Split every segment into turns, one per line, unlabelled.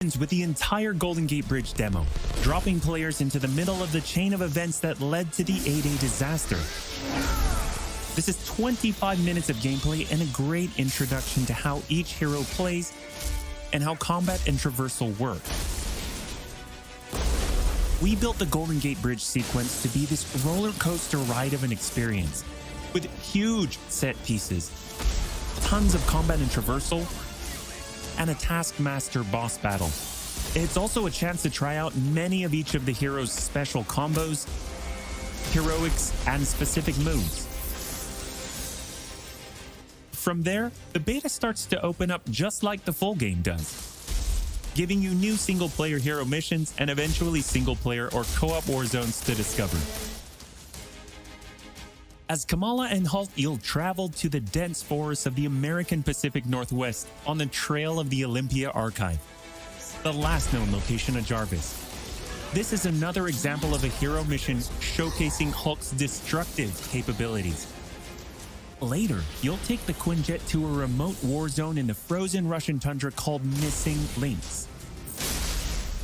with the entire Golden Gate Bridge demo, dropping players into the middle of the chain of events that led to the A-Day disaster. This is 25 minutes of gameplay and a great introduction to how each hero plays and how combat and traversal work. We built the Golden Gate Bridge sequence to be this roller coaster ride of an experience, with huge set pieces, tons of combat and traversal, and a Taskmaster boss battle. It's also a chance to try out many of each of the heroes' special combos, heroics, and specific moves. From there, the beta starts to open up just like the full game does, giving you new single-player hero missions and eventually single-player or co-op war zones to discover. As Kamala and Hulk, you'll travel to the dense forests of the American Pacific Northwest on the trail of the Olympia Archive, the last known location of Jarvis. This is another example of a hero mission showcasing Hulk's destructive capabilities. Later, you'll take the Quinjet to a remote war zone in the frozen Russian tundra called Missing Links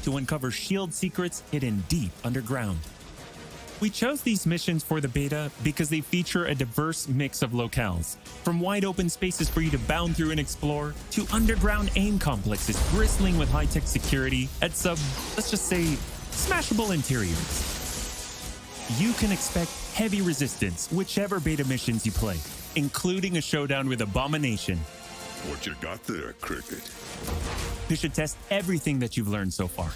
to uncover shield secrets hidden deep underground. We chose these missions for the beta because they feature a diverse mix of locales, from wide open spaces for you to bound through and explore, to underground aim complexes bristling with high-tech security at let's just say, smashable interiors. You can expect heavy resistance whichever beta missions you play, including a showdown with Abomination.
What you got there, Cricket?
You should test everything that you've learned so far.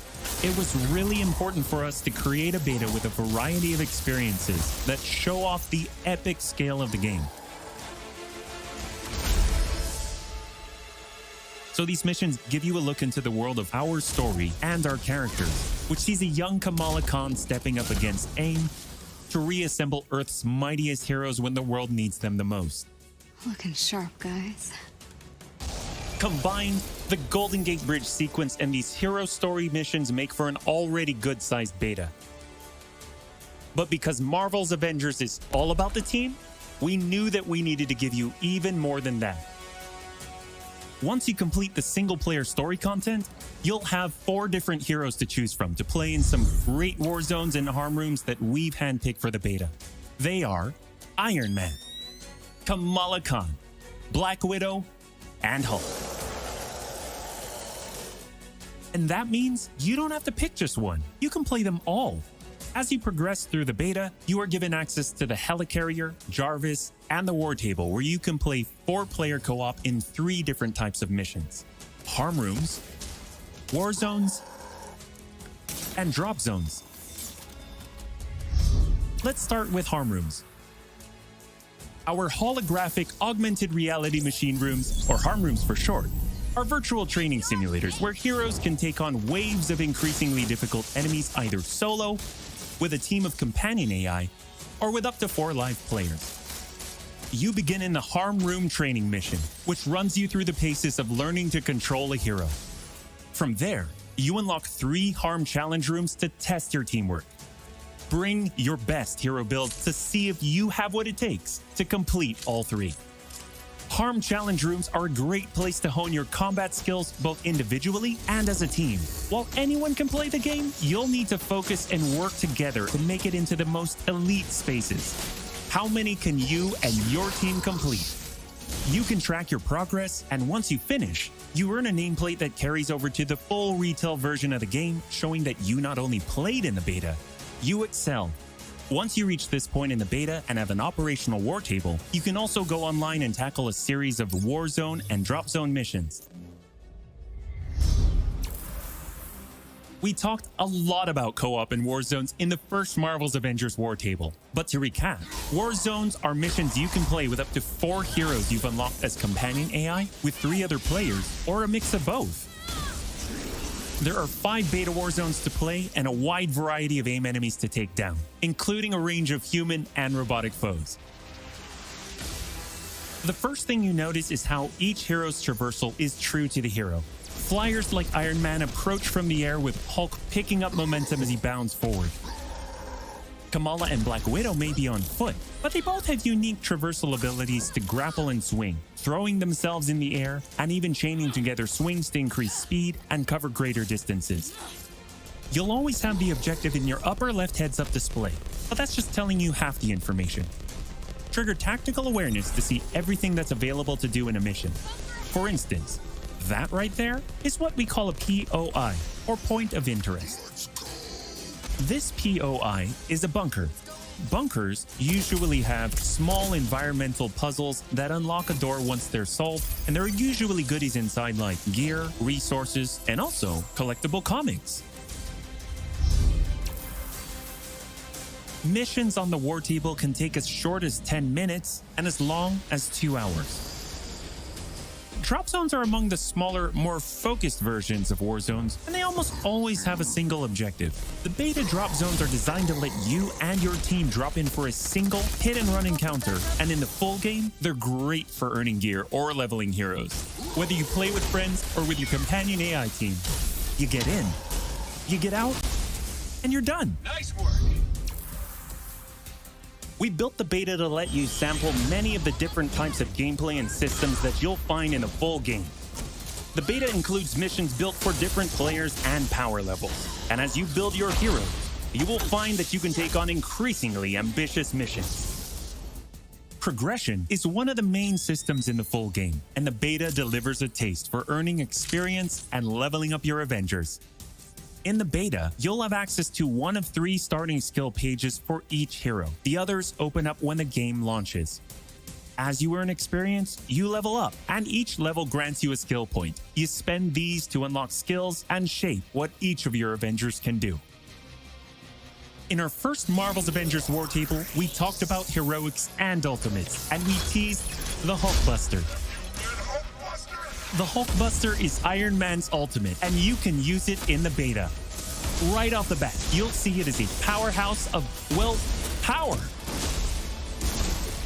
It was really important for us to create a beta with a variety of experiences that show off the epic scale of the game. So these missions give you a look into the world of our story and our characters, which sees a young Kamala Khan stepping up against AIM to reassemble Earth's mightiest heroes when the world needs them the most.
Looking sharp, guys.
Combined, the Golden Gate Bridge sequence and these hero story missions make for an already good-sized beta. But because Marvel's Avengers is all about the team, we knew that we needed to give you even more than that. Once you complete the single-player story content, you'll have 4 different heroes to choose from to play in some great war zones and harm rooms that we've handpicked for the beta. They are Iron Man, Kamala Khan, Black Widow, and Hulk. And that means you don't have to pick just one. You can play them all. As you progress through the beta, you are given access to the Helicarrier, Jarvis, and the War Table, where you can play 4-player co-op in 3 different types of missions: harm rooms, war zones, and drop zones. Let's start with harm rooms. Our holographic augmented reality machine rooms, or harm rooms for short, are virtual training simulators where heroes can take on waves of increasingly difficult enemies either solo, with a team of companion AI, or with up to 4 live players. You begin in the Harm Room training mission, which runs you through the paces of learning to control a hero. From there, you unlock 3 Harm Challenge rooms to test your teamwork. Bring your best hero build to see if you have what it takes to complete all 3. Harm Challenge rooms are a great place to hone your combat skills both individually and as a team. While anyone can play the game, you'll need to focus and work together to make it into the most elite spaces. How many can you and your team complete? You can track your progress, and once you finish, you earn a nameplate that carries over to the full retail version of the game, showing that you not only played in the beta, you excel. Once you reach this point in the beta and have an operational war table, you can also go online and tackle a series of war zone and drop zone missions. We talked a lot about co-op and war zones in the first Marvel's Avengers war table. But to recap, war zones are missions you can play with up to 4 heroes you've unlocked as companion AI with 3 other players, or a mix of both. There are 5 beta war zones to play and a wide variety of AIM enemies to take down, including a range of human and robotic foes. The first thing you notice is how each hero's traversal is true to the hero. Flyers like Iron Man approach from the air with Hulk picking up momentum as he bounds forward. Kamala and Black Widow may be on foot, but they both have unique traversal abilities to grapple and swing, throwing themselves in the air, and even chaining together swings to increase speed and cover greater distances. You'll always have the objective in your upper left heads-up display, but that's just telling you half the information. Trigger tactical awareness to see everything that's available to do in a mission. For instance, that right there is what we call a POI, or point of interest. This POI is a bunker. Bunkers usually have small environmental puzzles that unlock a door once they're solved, and there are usually goodies inside like gear, resources, and also collectible comics. Missions on the war table can take as short as 10 minutes and as long as 2 hours. Drop zones are among the smaller, more focused versions of war zones, and they almost always have a single objective. The beta drop zones are designed to let you and your team drop in for a single hit-and-run encounter, and in the full game, they're great for earning gear or leveling heroes. Whether you play with friends or with your companion AI team, you get in, you get out, and you're done.
Nice work.
We built the beta to let you sample many of the different types of gameplay and systems that you'll find in the full game. The beta includes missions built for different players and power levels, and as you build your heroes, you will find that you can take on increasingly ambitious missions. Progression is one of the main systems in the full game, and the beta delivers a taste for earning experience and leveling up your Avengers. In the beta, you'll have access to one of 3 starting skill pages for each hero. The others open up when the game launches. As you earn experience, you level up, and each level grants you a skill point. You spend these to unlock skills and shape what each of your Avengers can do. In our first Marvel's Avengers War Table, we talked about heroics and ultimates, and we teased the Hulkbuster. The Hulkbuster is Iron Man's ultimate, and you can use it in the beta. Right off the bat, you'll see it as a powerhouse of, well, power.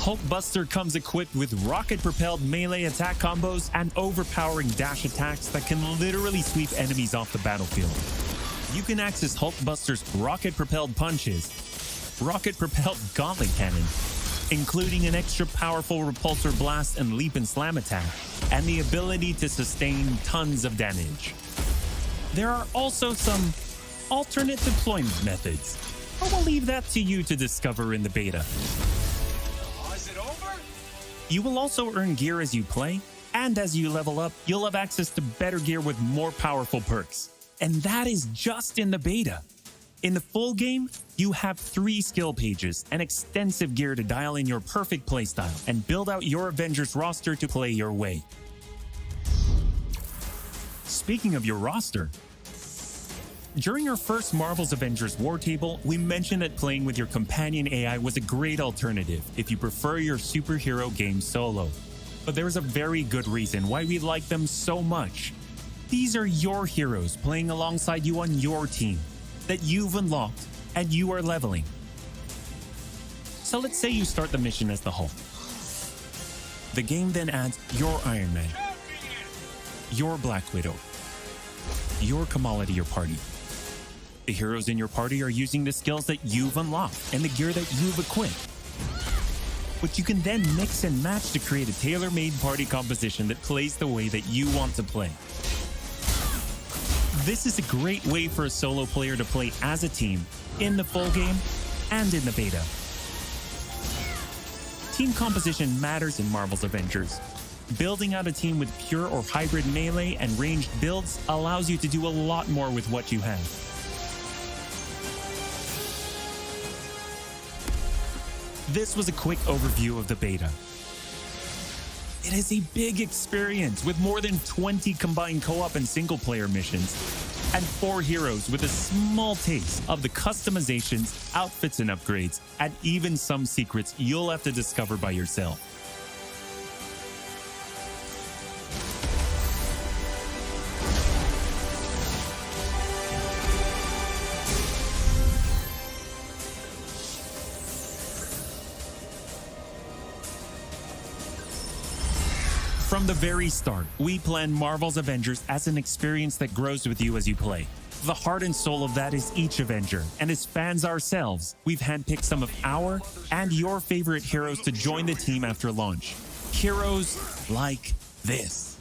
Hulkbuster comes equipped with rocket-propelled melee attack combos and overpowering dash attacks that can literally sweep enemies off the battlefield. You can access Hulkbuster's rocket-propelled punches, rocket-propelled gauntlet cannon, including an extra powerful repulsor blast and leap and slam attack, and the ability to sustain tons of damage. There are also some alternate deployment methods, but we'll leave that to you to discover in the beta.
Is it over?
You will also earn gear as you play, and as you level up, you'll have access to better gear with more powerful perks. And that is just in the beta. In the full game, you have 3 skill pages and extensive gear to dial in your perfect playstyle and build out your Avengers roster to play your way. Speaking of your roster, during our first Marvel's Avengers War Table, we mentioned that playing with your companion AI was a great alternative if you prefer your superhero game solo. But there is a very good reason why we like them so much. These are your heroes playing alongside you on your team that you've unlocked and you are leveling. So let's say you start the mission as the Hulk. The game then adds your Iron Man, your Black Widow, your Kamala to your party. The heroes in your party are using the skills that you've unlocked and the gear that you've equipped. But you can then mix and match to create a tailor-made party composition that plays the way that you want to play. This is a great way for a solo player to play as a team, in the full game and in the beta. Team composition matters in Marvel's Avengers. Building out a team with pure or hybrid melee and ranged builds allows you to do a lot more with what you have. This was a quick overview of the beta. It is a big experience with more than 20 combined co-op and single-player missions, and 4 heroes with a small taste of the customizations, outfits and upgrades, and even some secrets you'll have to discover by yourself. From the very start, we planned Marvel's Avengers as an experience that grows with you as you play. The heart and soul of that is each Avenger, and as fans ourselves, we've handpicked some of our and your favorite heroes to join the team after launch. Heroes like this.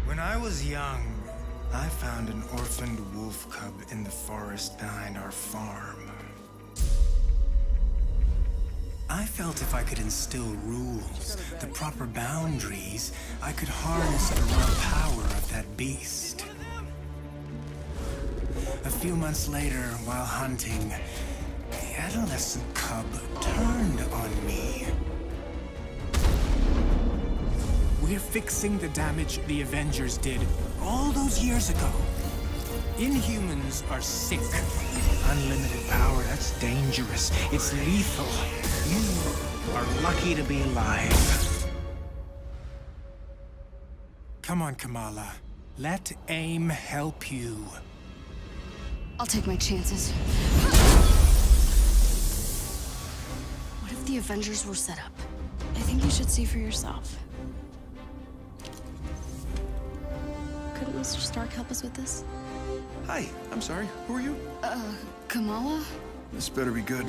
When I was young, I found an orphaned wolf cub in the forest behind our farm. I felt if I could instill rules, the proper boundaries, I could harness the raw power of that beast. A few months later, while hunting, the adolescent cub turned on me.
We're fixing the damage the Avengers did all those years ago. Inhumans are sick.
Unlimited power, that's dangerous. It's lethal. You are lucky to be alive. Come on, Kamala. Let AIM help you.
I'll take my chances. What if the Avengers were set up? I think you should see for yourself. Couldn't Mr. Stark help us with this?
Hi, I'm sorry. Who are you?
Kamala?
This better be good.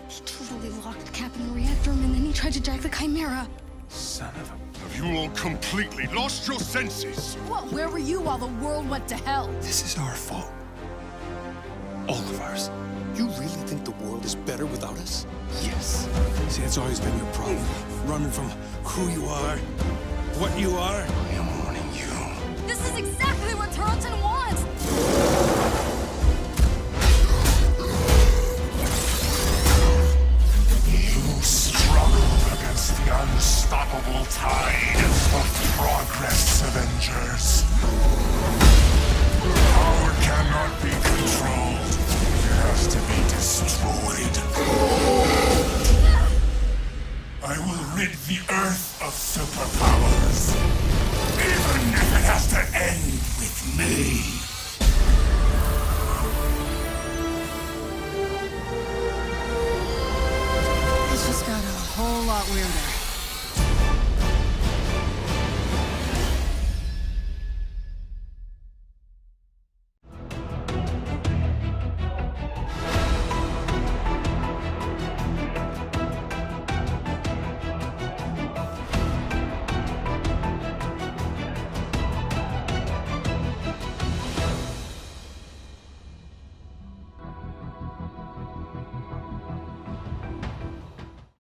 He totally locked Cap in the reactor room and then he tried to jack the Chimera.
Son of a...
Have you all completely lost your senses?
What? Where were you while the world went to hell?
This is our fault. All of ours. You really think the world is better without us?
Yes. See, that's always been your problem. Running from who you are, what you are. I'm warning you.
This is exactly what Tarleton wants!